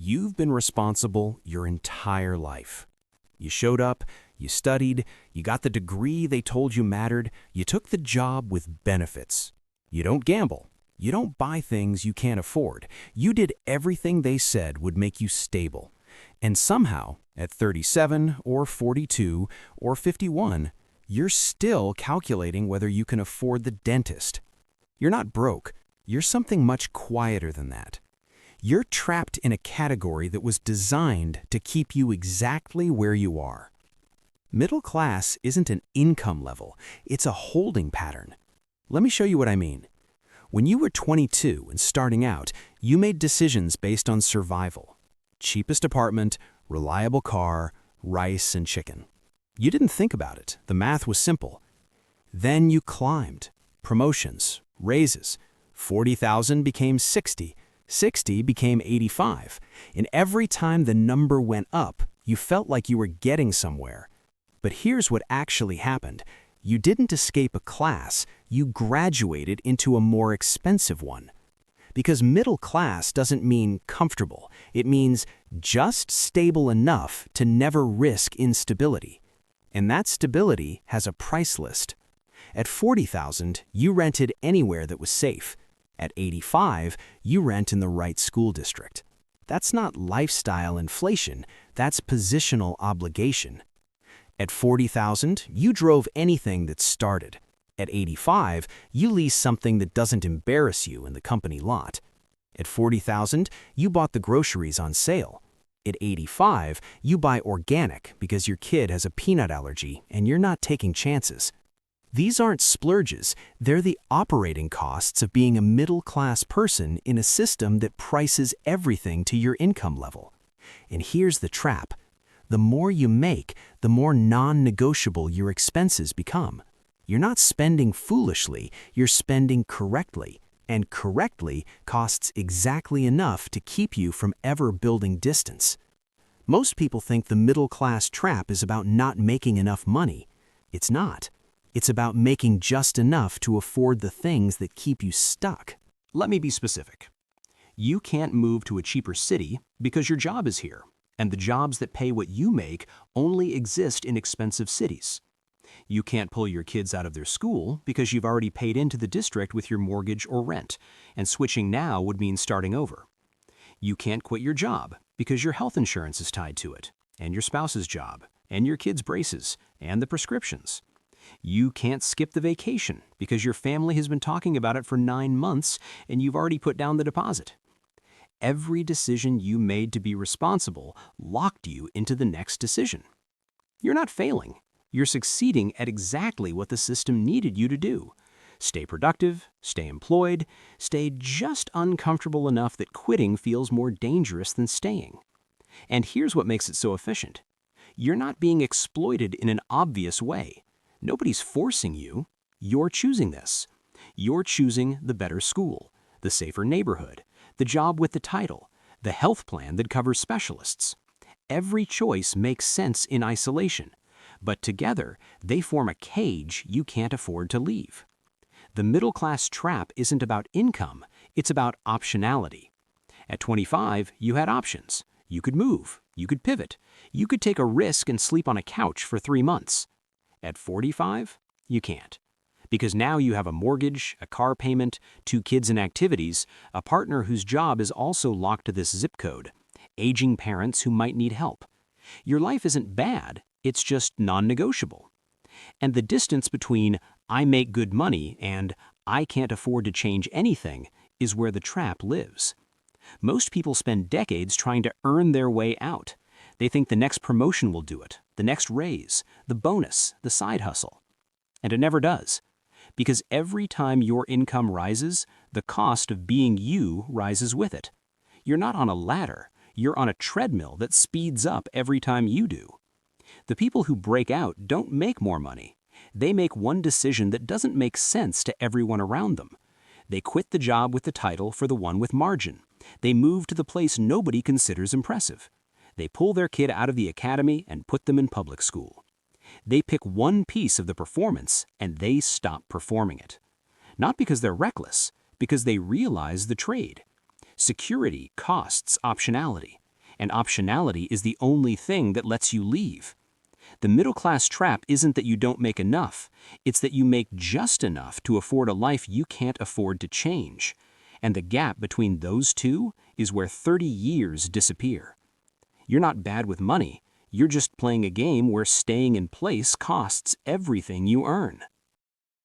You've been responsible your entire life. You showed up, you studied, you got the degree they told you mattered, you took the job with benefits. You don't gamble. You don't buy things you can't afford. You did everything they said would make you stable. And somehow, at 37 or 42 or 51, you're still calculating whether you can afford the dentist. You're not broke. You're something much quieter than that. You're trapped in a category that was designed to keep you exactly where you are. Middle class isn't an income level, it's a holding pattern. Let me show you what I mean. When you were 22 and starting out, you made decisions based on survival. Cheapest apartment, reliable car, rice and chicken. You didn't think about it, the math was simple. Then you climbed. Promotions, raises. 40,000 became 60. 60 became 85, and every time the number went up, you felt like you were getting somewhere. But here's what actually happened. You didn't escape a class, you graduated into a more expensive one. Because middle class doesn't mean comfortable, it means just stable enough to never risk instability. And that stability has a price list. At 40,000, you rented anywhere that was safe. At 85, you rent in the right school district. That's not lifestyle inflation, that's positional obligation. At 40,000, you drove anything that started. At 85, you lease something that doesn't embarrass you in the company lot. At 40,000, you bought the groceries on sale. At 85, you buy organic because your kid has a peanut allergy and you're not taking chances. These aren't splurges, they're the operating costs of being a middle-class person in a system that prices everything to your income level. And here's the trap. The more you make, the more non-negotiable your expenses become. You're not spending foolishly, you're spending correctly. And correctly costs exactly enough to keep you from ever building distance. Most people think the middle-class trap is about not making enough money. It's not. It's about making just enough to afford the things that keep you stuck. Let me be specific. You can't move to a cheaper city because your job is here, and the jobs that pay what you make only exist in expensive cities. You can't pull your kids out of their school because you've already paid into the district with your mortgage or rent, and switching now would mean starting over. You can't quit your job because your health insurance is tied to it, and your spouse's job, and your kids' braces, and the prescriptions. You can't skip the vacation because your family has been talking about it for 9 months and you've already put down the deposit. Every decision you made to be responsible locked you into the next decision. You're not failing. You're succeeding at exactly what the system needed you to do. Stay productive, stay employed, stay just uncomfortable enough that quitting feels more dangerous than staying. And here's what makes it so efficient. You're not being exploited in an obvious way. Nobody's forcing you. You're choosing this. You're choosing the better school, the safer neighborhood, the job with the title, the health plan that covers specialists. Every choice makes sense in isolation, but together they form a cage you can't afford to leave. The middle-class trap isn't about income, it's about optionality. At 25, you had options. You could move, you could pivot, you could take a risk and sleep on a couch for 3 months. At 45, you can't. Because now you have a mortgage, a car payment, 2 kids and activities, a partner whose job is also locked to this zip code, aging parents who might need help. Your life isn't bad, it's just non-negotiable. And the distance between I make good money and I can't afford to change anything is where the trap lives. Most people spend decades trying to earn their way out. They think the next promotion will do it, the next raise, the bonus, the side hustle. And it never does. Because every time your income rises, the cost of being you rises with it. You're not on a ladder, you're on a treadmill that speeds up every time you do. The people who break out don't make more money. They make one decision that doesn't make sense to everyone around them. They quit the job with the title for the one with margin. They move to the place nobody considers impressive. They pull their kid out of the academy and put them in public school. They pick one piece of the performance and they stop performing it. Not because they're reckless, because they realize the trade. Security costs optionality. and optionality is the only thing that lets you leave. The middle-class trap isn't that you don't make enough, it's that you make just enough to afford a life you can't afford to change. And the gap between those two is where 30 years disappear. You're not bad with money, you're just playing a game where staying in place costs everything you earn.